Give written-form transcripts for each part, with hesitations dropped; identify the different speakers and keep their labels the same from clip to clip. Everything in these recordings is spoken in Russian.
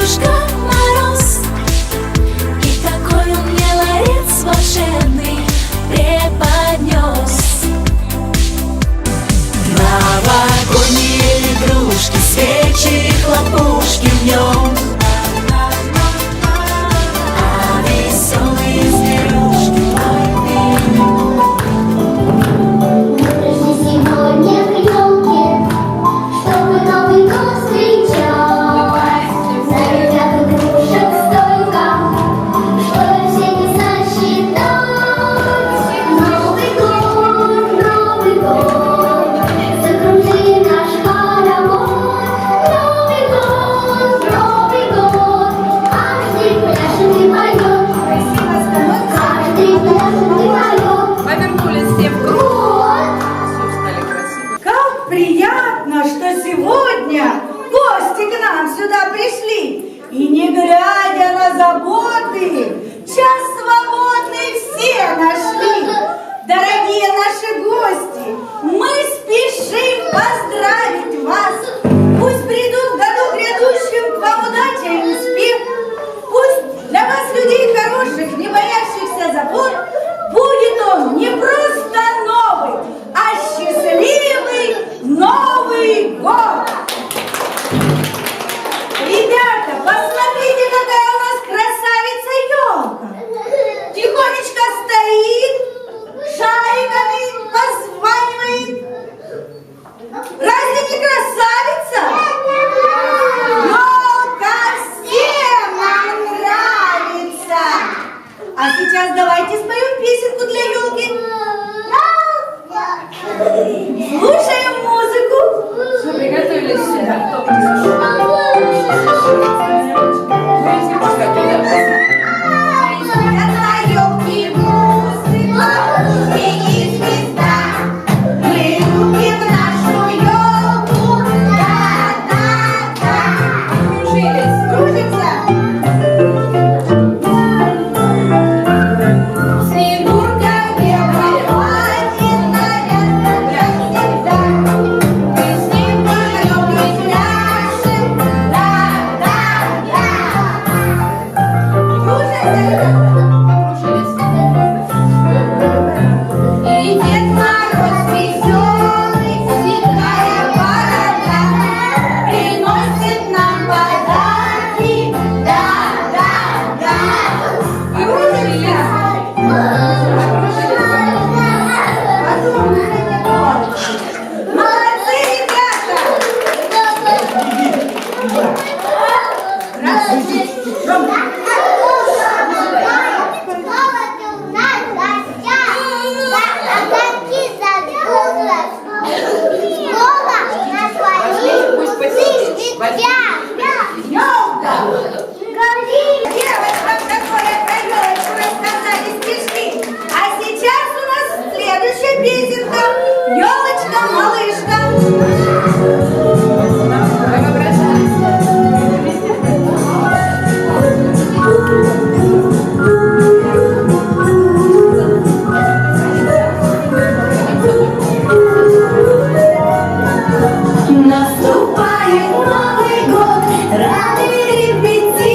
Speaker 1: Дедушка Мороз, и такой он мне ларец волшебный преподнес. Новогодние игрушки, свечи, хлопушки в нем, а веселые зверюшки
Speaker 2: Сегодня к елке, чтобы Новый год встречать. Зарядят игрушек столько, чтобы все не сосчитать. Новый год, закружи наш хоровод. Новый год, каждый пляшет и поет. Каждый пляшет и поет.
Speaker 3: Повернулись все в круг. Все стали красивы.
Speaker 4: Как приятно, что сегодня гости к нам сюда пришли. И не глядя на заботы, час свободный все нашли. Дорогие наши гости, мы спешим поздравить вас. Пусть придут в году грядущем к вам удача и успех. Пусть для вас, людей хороших, не боящихся забот, будет он не просто новый, а счастливый Новый год! Ребята, посмотрите, какая у нас красавица елка! Тихонечко стоит, шариками позванивает. Разве не красавица? Елка всем нам нравится! А сейчас давайте споем песенку для елки. Слушаем музыку.
Speaker 3: Все, приготовились сюда.
Speaker 4: На елке музыка и звезда. Мы любим нашу елку. Да-да-да.
Speaker 3: Кружились.
Speaker 4: Кружимся. Снегурка белая, ладная, всегда. Мы с ним поем и пляшем. Да-да-да. Кружимся. И Дед Мороз веселый, седая борода, приносит нам подарки. Да-да-да. Кружимся. Молодцы, ребята!
Speaker 3: Пусть посидит.
Speaker 4: Ёлка! Девочкам такое про ёлочку рассказали стишки. А сейчас у нас следующая песенка. Ёлочка-малышка. Наступает Новый год, рады репетиции.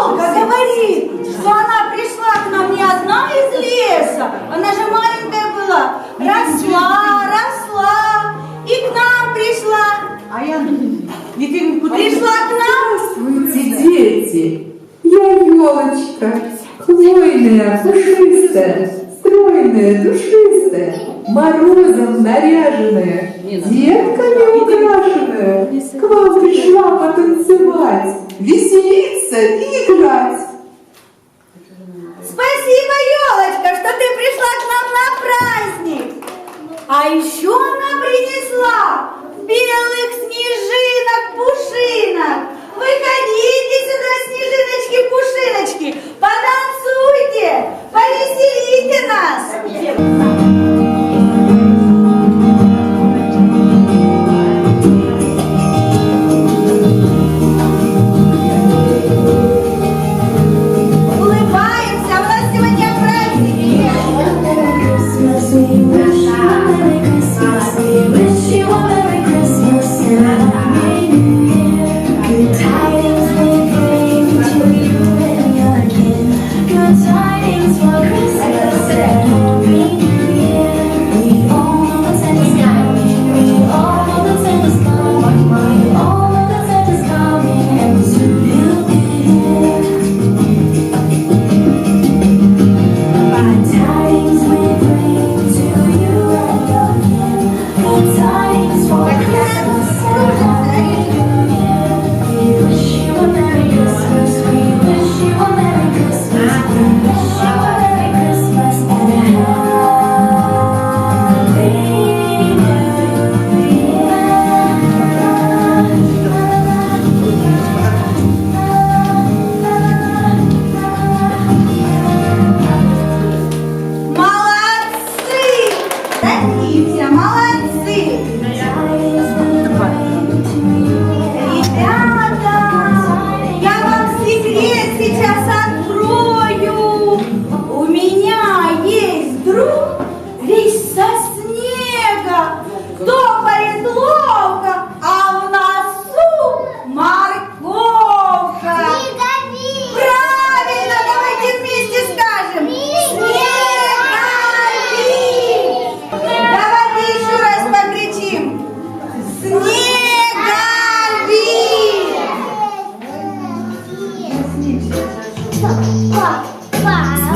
Speaker 4: Елка говорит, что она пришла к нам не одна из леса. Она же маленькая была. Росла, и к нам пришла.
Speaker 3: А я не
Speaker 4: Пришла к нам.
Speaker 5: Здравствуйте, дети! Я елочка, хвойная, пушистая, стройная, душистая, морозом наряженная, детками украшенная, к вам пришла потанцевать, веселиться и играть.
Speaker 4: Спасибо, елочка, что ты пришла к нам на праздник. А еще она принесла белых снежинок, пушинок. Выходите сюда, снежиночки-пушиночки, потанцуйте, повеселите нас. Улыбаемся, у нас сегодня праздник.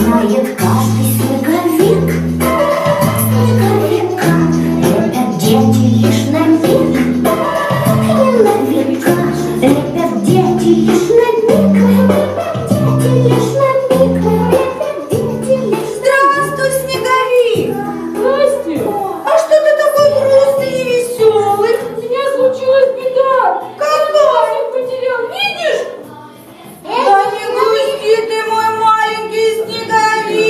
Speaker 2: Знает каждый снеговик, снеговика, лепят дети лишь на миг, не на века, лепят дети лишь на миг, лепят дети лишь на миг, лепят дети лишь.
Speaker 4: Здравствуй, снеговик!
Speaker 3: Здрасте!
Speaker 4: А что ты такой грустный и веселый?
Speaker 3: У меня случилась беда!
Speaker 4: Какая?
Speaker 3: Я потерял, видишь?
Speaker 4: Да не грусти ты, мой маленький снеговик!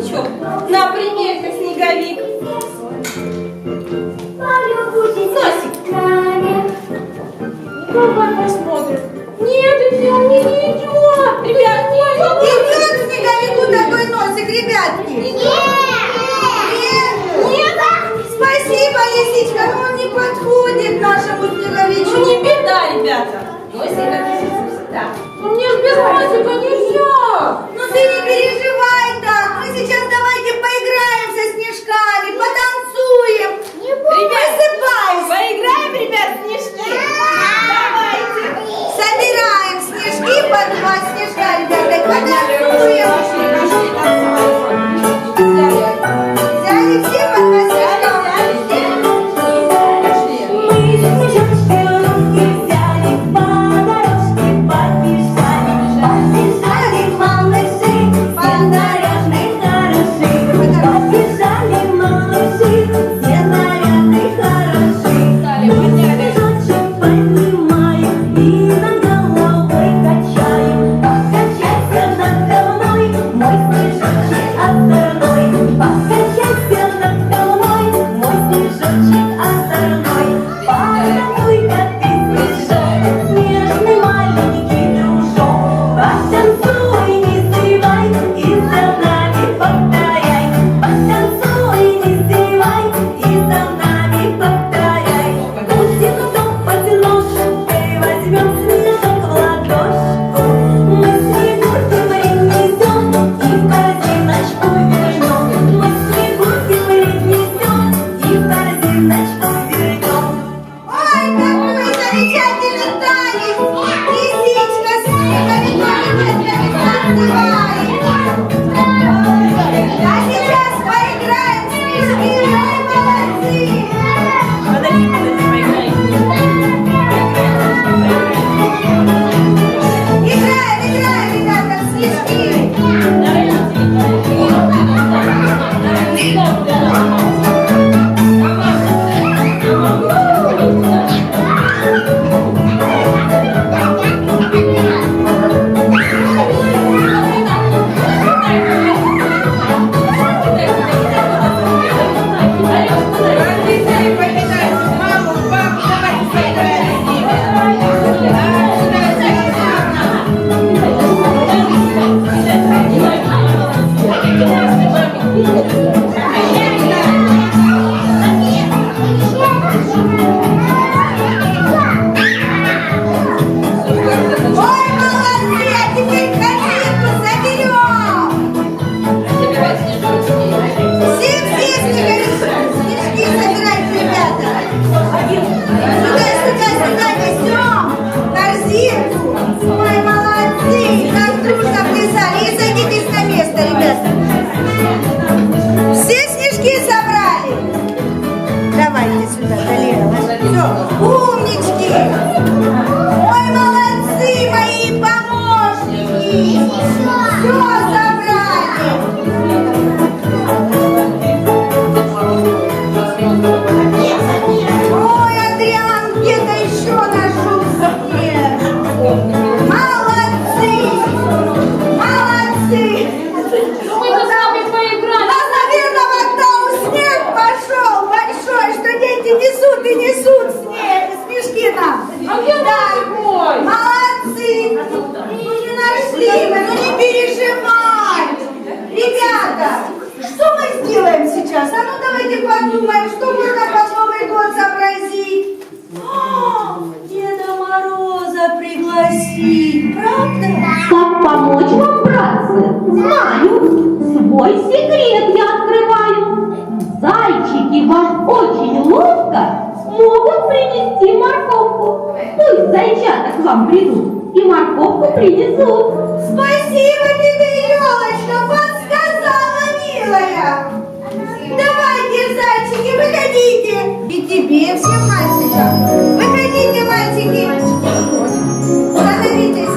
Speaker 3: Чё? На, примерь-ка, снеговик. Носик. Давай посмотрим. Нет, он не идет. Ребятки,
Speaker 4: Идет снеговику такой носик, ребятки? Нет.
Speaker 3: нет.
Speaker 4: Спасибо, лисичка, но он не подходит нашему снеговичку.
Speaker 3: Ну не беда, ребята. Носик напишется всегда. Нет, без носика нельзя.
Speaker 4: Ну ты не переживай так, мы сейчас давайте поиграем со снежками, потанцуем. Просыпайся.
Speaker 3: Поиграем, ребят, в снежки? Давайте.
Speaker 4: Собираем снежки по 2 снежка, ребята, потанцуем.
Speaker 3: Пошли танцевать.
Speaker 4: Взяли все по 2 снежка? подумаем, что можно под Новый год сообразить. Деда Мороза пригласить, правда?
Speaker 2: Как помочь вам, братцы? Знаю. Свой секрет я открываю. Зайчики вам очень ловко могут принести морковку. Пусть зайчата к вам придут и морковку принесут.
Speaker 4: Спасибо тебе, елочка, подсказала, милая. Давайте, зайчики, выходите. И тебе, всем мальчикам. Выходите, мальчики. Становитесь.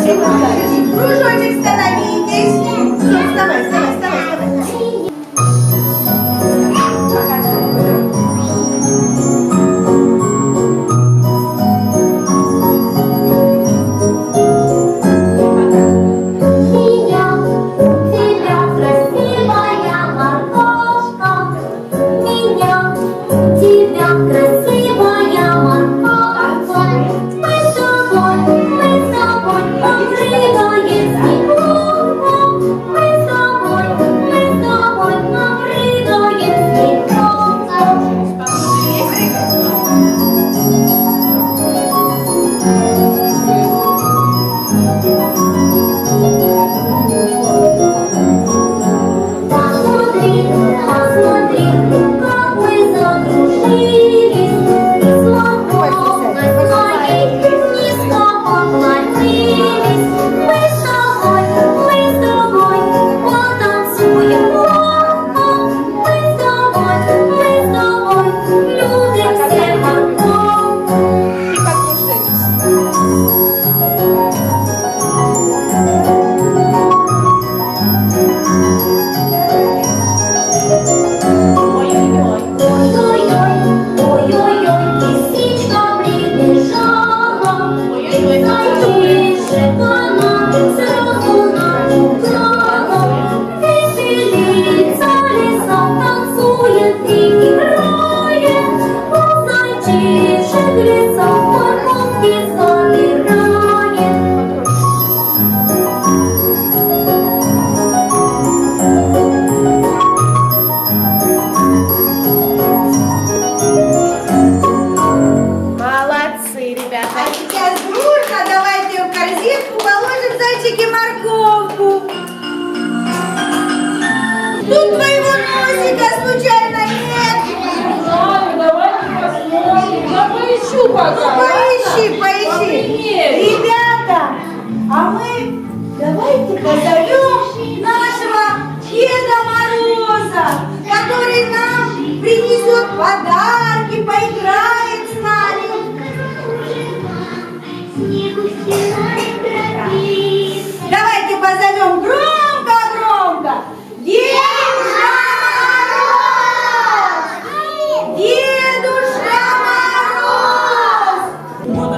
Speaker 4: Все, кружочек, становитесь. Вставай, вставай, вставай, вставай. А сейчас дружно давайте в корзинку положим, зайчики, морковку. Тут твоего носика случайно нет?
Speaker 3: Мам, давайте посмотрим. Я поищу пока.
Speaker 4: Поищи, поищи.
Speaker 3: Например.
Speaker 4: Ребята, а мы давайте позовем нашего Деда Мороза, который нам принесет подарки, поиграет с нами. Давайте позовем громко-громко. Дедушка Мороз! Дедушка Мороз!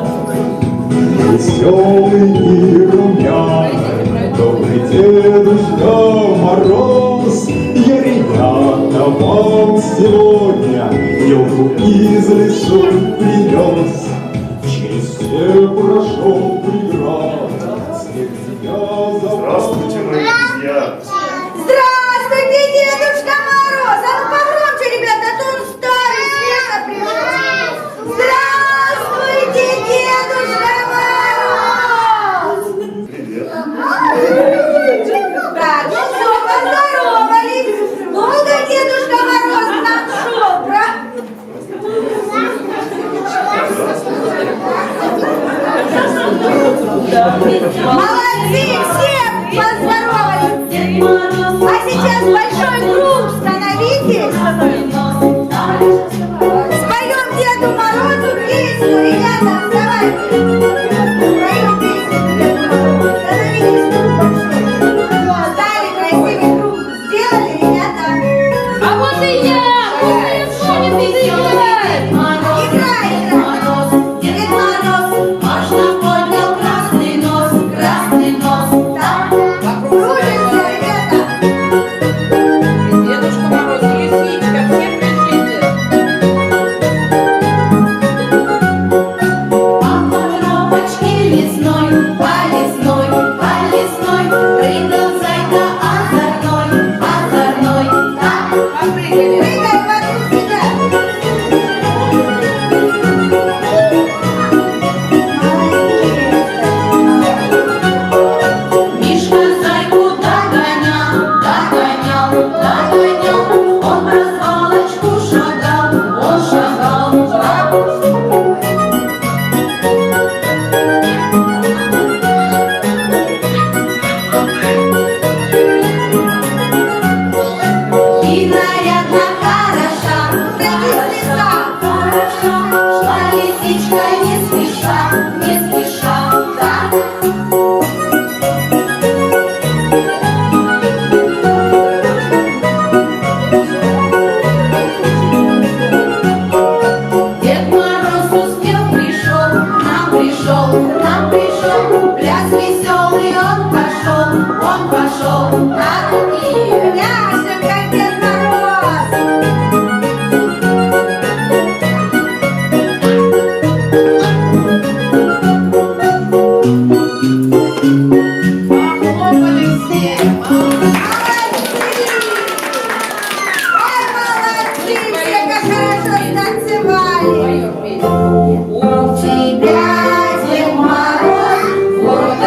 Speaker 6: Веселый и румяный, добрый Дедушка Мороз. Я, ребята, вам сегодня елку из лесу принес. Через все прошел преград, снег тебя забрал.
Speaker 7: Здравствуйте, мои друзья!
Speaker 4: Здравствуйте, Дедушка Мороз! А ну погромче, ребята, а то он старый, снега пришел. Здравствуйте, Дедушка Мороз!
Speaker 7: Привет!
Speaker 4: Так, ну все, поздоровались. Долго Дедушка Мороз к нам шел, правда? Молодцы, все поздоровались. А сейчас большой круг становитесь. Споем Деду Морозу песню, ребята, давайте. Споем песню Деду Морозу. Становитесь круг большой. Вот, дали красивый круг. Сделали, ребята.
Speaker 3: А вот и я! Что не ты играть?
Speaker 4: Играй, играй.
Speaker 1: Дед Мороз, важно поднял красный нос, так.
Speaker 4: Кружимся, ребята.
Speaker 3: Дедушка Мороз, лисичка, всем пришите.
Speaker 1: По коробочке лесной, по лесной, прыгал зайка озорной, так.
Speaker 3: Попрыгали.
Speaker 4: Прыгай вокруг себя.
Speaker 1: Мишка зайку догонял, он в развалочку шагал, так. И нарядно хороша, шла лисичка не спеша, так. Дед Мороз успел, нам пришел, пляс веселый он пошел, так и
Speaker 4: Пляшем, как Дед Мороз.
Speaker 3: Похлопали все.
Speaker 4: Молодцы, все как хорошо станцевали.
Speaker 3: Поем песню.
Speaker 4: У тебя, Дед Мороз, вот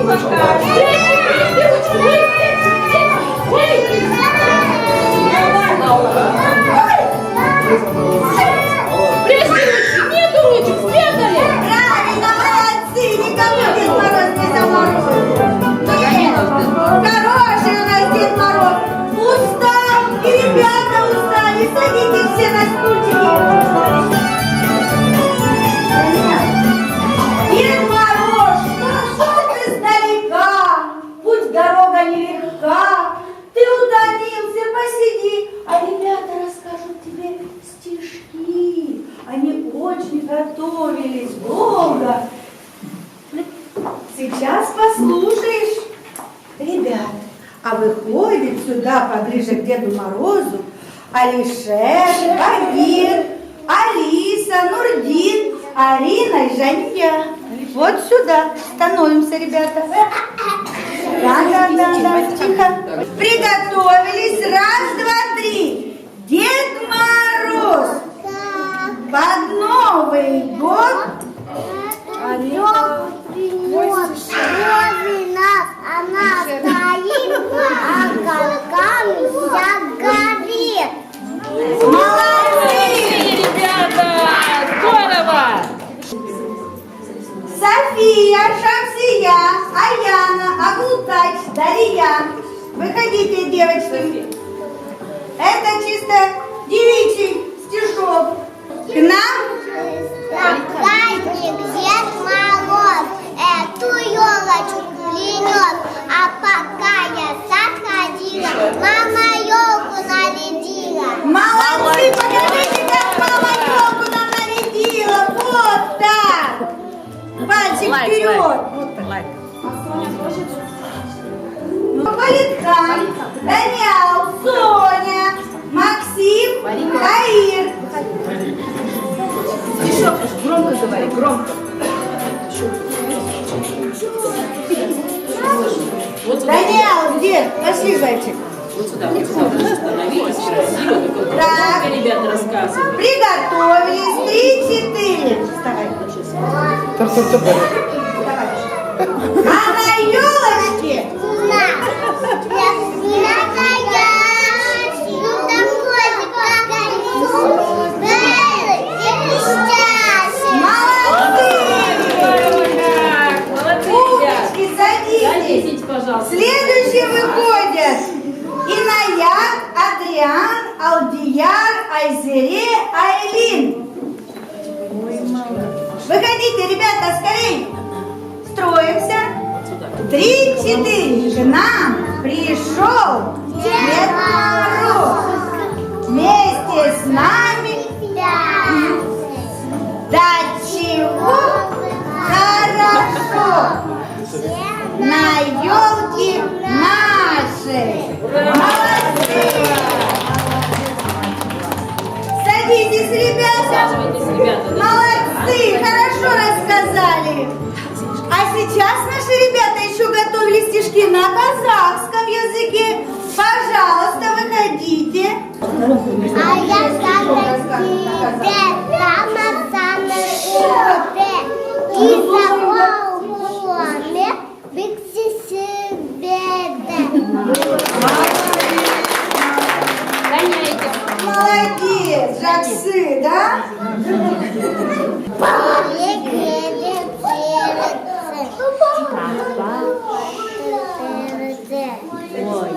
Speaker 3: пока. Прежде ручки, нету ручек, спрятали.
Speaker 4: Правильно, молодцы, никому Дед Мороз не заморозил. Хороший у нас Дед Мороз. Устал, и ребята устали. Садитесь все на стульчики. Дед Мороз, что шел ты издалека? Путь дорога нелегка. Ты утомился, посиди, а ребята расскажут тебе стишки. Они очень готовились долго. Сейчас послушаешь. Ребят, а выходит сюда поближе к Деду Морозу Алишер, Багир, Алиса, Нурдин, Арина и Жанья. Вот сюда становимся, ребята. Да, тихо. Приготовились. Раз, два, три. Дед Мороз под Новый год
Speaker 2: Она стоит, а огоньками вся горит.
Speaker 4: молодцы!
Speaker 3: Ребята, здорово!
Speaker 4: София, Шамсия, Аяна, Агултач, Дарья. Выходите, девочки. Это чисто девичий стишок. К нам
Speaker 2: Праздник Дед Мороз эту елочку принес, а пока я заходила, мама елку нарядила.
Speaker 4: молодцы, покажите, как мама елку нам нарядила. Вот так. Пальчик вперед. Валентин, Даниал, Соня, Максим, Таир.
Speaker 3: Громко говори, громко.
Speaker 4: Даниал, где? Пошли, зайчик.
Speaker 3: Вот сюда, становитесь красиво,
Speaker 4: Так.
Speaker 3: как ребята рассказывают.
Speaker 4: Приготовились. 3, 4. Вставай. А на елочке
Speaker 2: Не настоящий, ну такой же, как колесо, белый и блестящий.
Speaker 4: молодцы.
Speaker 3: Молодцы, ребята.
Speaker 4: Умнички, садитесь.
Speaker 3: Садитесь, пожалуйста.
Speaker 4: Следующие выходят Инаяр, Адриан, Алдияр, Айзере, Айлин. Выходите, ребята, скорей. Строимся. 3, 4. К нам пришел Дед Мороз. Вместе с нами до чего хорошо на елке нашей. Молодцы! Садитесь, ребята.
Speaker 3: Присаживайтесь, ребята.
Speaker 4: Молодцы, хорошо рассказали. А сейчас наши ребята еще готовили стишки на казахском языке. Пожалуйста, выходите.
Speaker 2: А я сама тебе, сама тебе, и забыл бикси себе.
Speaker 3: Гоняйте.
Speaker 4: Молодец, Жаксы, да?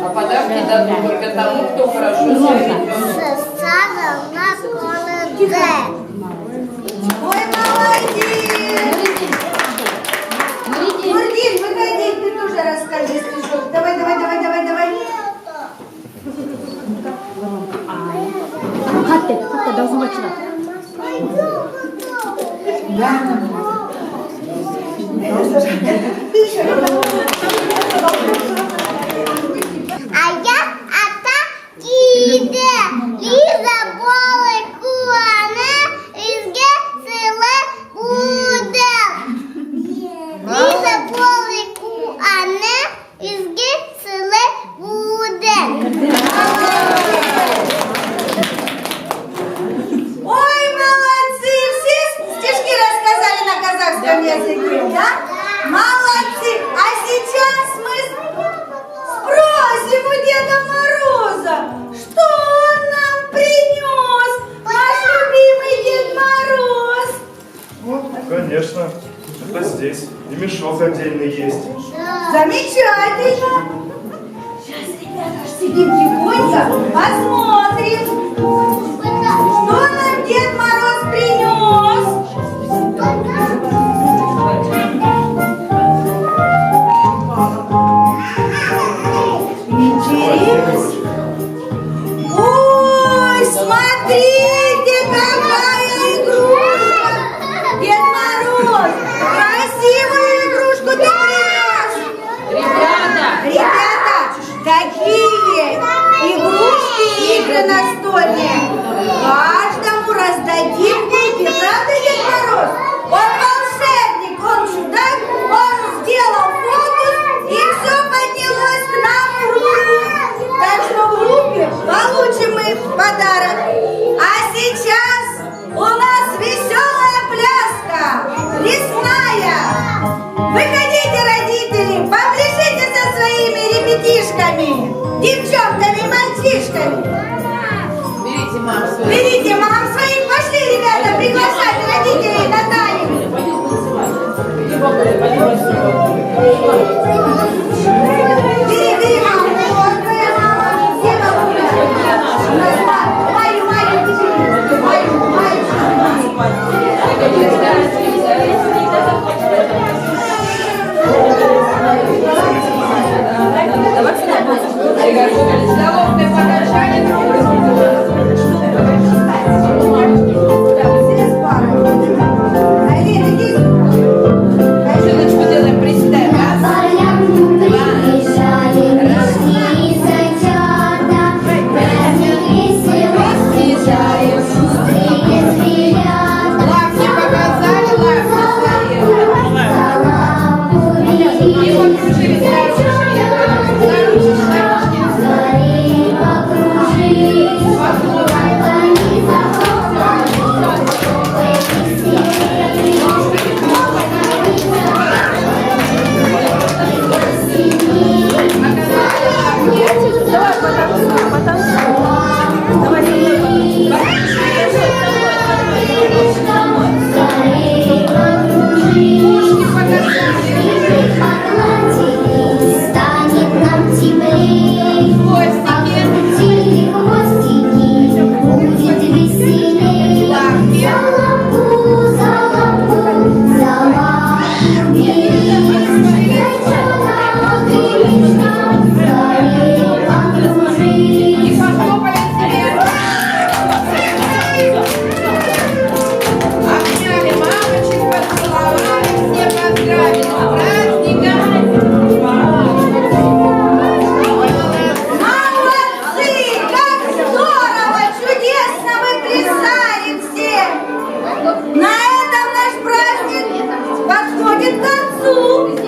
Speaker 5: А подарки дадут только тому, кто хорошо себя
Speaker 4: Ой, молодец! Нурдин, выходи, ты тоже расскажи стишок. Давай, давай, давай, давай, давай.
Speaker 2: А я атакиде, Лиза болы куане, изге сылы будем. Лиза болы куане, изге сылы будем.
Speaker 4: Ой, молодцы! Все стишки рассказали на казахском языке, да? Молодцы! А сейчас
Speaker 7: Это здесь. И мешок отдельный есть.
Speaker 4: Замечательно. Сейчас, ребята, сидим тихонько, посмотрим, что нам Дед Мороз принес. Интересно. Ой, смотрите, какая игрушка! Дед Мороз, красивую игрушку ты принес! Ребята, какие игрушки и игры настольные каждому раздадим в группе, правда, Дед Мороз? Он волшебник, он чудак, он сделал фокус, и все поднялось к нам в группу. Так что в группе получим мы подарок. А сейчас у нас веселая пляска, лесная. Выходите, родители, попляшите со своими ребятишками, девчонками, мальчишками. Берите мам своих, пошли, ребята, приглашать родителей на танец. Бери, мам, вот твоя мама, все бабуля. У нас Маю, держи, Маю.
Speaker 5: Приготовились. Головные покачали.
Speaker 4: Все с парой. Алина, иди.
Speaker 5: Жилочку делаем, приседаем. Раз.
Speaker 2: Полям приезжали мечты и зайчата, праздник весело встречают шустрые зверята.
Speaker 5: Лапки показали, лапки свои.
Speaker 2: Лапу вели,
Speaker 5: И покружили за ручки.
Speaker 2: скорее покружись, они захлопали, скорее покружись, станет нам теплей. Покрутили хвостики, будет веселей. За лапу берись, зайчонок и мишка, скорее покружись.
Speaker 5: И похлопали себе. Обняли мамочек, поцеловали, все поздравили с праздником.
Speaker 4: Молодцы! Как здорово! Чудесно вы плясали все! На этом наш праздник подходит к концу.